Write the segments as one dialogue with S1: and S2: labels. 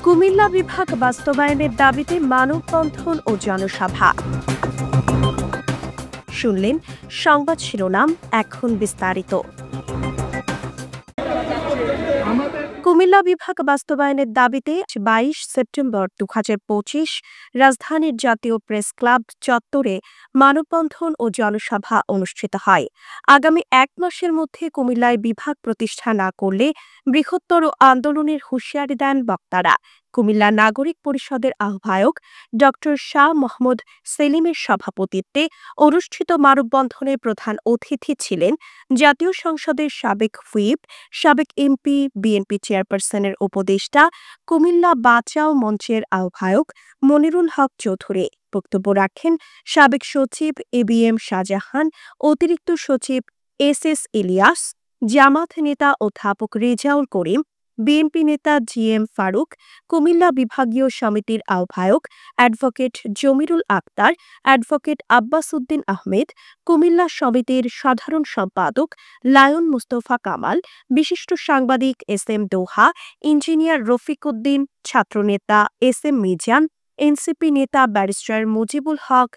S1: কুমিল্লা বিভাগ বাস্তবায়নের দাবিতে মানববন্ধন ও জনসভা। শুনলেন সংবাদ শিরোনাম, এখন বিস্তারিত। কুমিল্লা বিভাগ বাস্তবায়নের দাবিতে 22 সেপ্টেম্বর 2025 রাজধানীর জাতীয় প্রেস ক্লাব চত্বরে মানববন্ধন ও জনসভা অনুষ্ঠিত হয়। আগামী 1 মাসের মধ্যে কুমিল্লায় বিভাগ প্রতিষ্ঠা না করলে বৃহত্তর আন্দোলনের হুঁশিয়ারি দেন বক্তারা। কুমিল্লা নাগরিক পরিষদের আহ্বায়ক ড শাহ মোহাম্মদ সেলিমের সভাপতিত্বে অনুষ্ঠিত মানববন্ধনে প্রধান অতিথি ছিলেন জাতীয় সংসদের সাবেক হুইপ, সাবেক এমপি, বিএনপি চেয়ারপারসনের উপদেষ্টা, কুমিল্লা বাঁচাও মঞ্চের আহ্বায়ক মনিরুল হক চৌধুরী। বক্তব্য রাখেন সাবেক সচিব এবিএম শাহজাহান, অতিরিক্ত সচিব এস ইলিয়াস, জামাত নেতা অধ্যাপক রেজাউল করিম, বিএনপি নেতা জিএম ফারুক, কুমিল্লা বিভাগীয় সমিতির আহ্বায়ক অ্যাডভোকেট জমিরুল আক্তার, অ্যাডভোকেট আব্বাস উদ্দিন আহমেদ, কুমিল্লা সমিতির সাধারণ সম্পাদক লায়ন মুস্তফা কামাল, বিশিষ্ট সাংবাদিক এস দোহা, ইঞ্জিনিয়ার রফিক উদ্দিন, ছাত্রনেতা এস মিজান, এনসিপি নেতা barrister Mujibul Haque,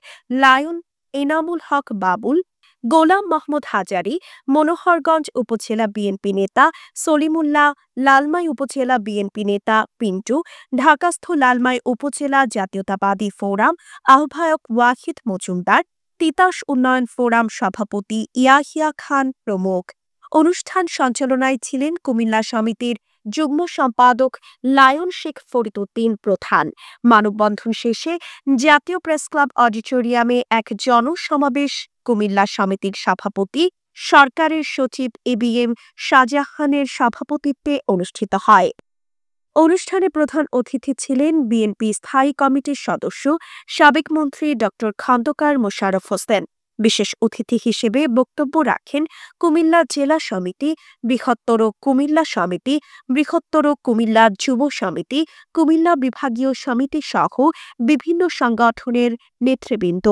S1: lion Enamul Haque Babul, Golam Mohammad Hazari, Manoharganj upazila BNP নেতা সলিমুল্লাহ, লালমাই উপজেলা বিএনপি নেতা পিন্টু, ঢাকাস্থ লালমাই উপজেলা জাতীয়তাবাদী ফোরাম আহ্বায়ক ওয়াহিদ মজুমদার, তিতাস উন্নয়ন ফোরাম সভাপতি ইয়াহিয়া খান প্রমুখ। অনুষ্ঠান সঞ্চালনায় ছিলেন কুমিল্লা সমিতির যুগ্ম সম্পাদক লায়ন শেখ ফরিদউদ্দিন প্রধান। মানববন্ধন শেষে জাতীয় প্রেস ক্লাব অডিটোরিয়ামে এক জনসমাবেশ কুমিল্লা সমিতির সভাপতি সরকারের সচিব এবিএম শাহজাহানের সভাপতিত্বে অনুষ্ঠিত হয়। অনুষ্ঠানে প্রধান অতিথি ছিলেন বিএনপি স্থায়ী কমিটির সদস্য সাবেক মন্ত্রী ড খন্দকার মোশাররফ হোসেন। বিশেষ অতিথি হিসেবে বক্তব্য রাখেন কুমিল্লা জেলা সমিতি, বৃহত্তর কুমিল্লা সমিতি, বৃহত্তর কুমিল্লা যুব সমিতি, কুমিল্লা বিভাগীয় সমিতি সহ বিভিন্ন সংগঠনের নেতৃবৃন্দ।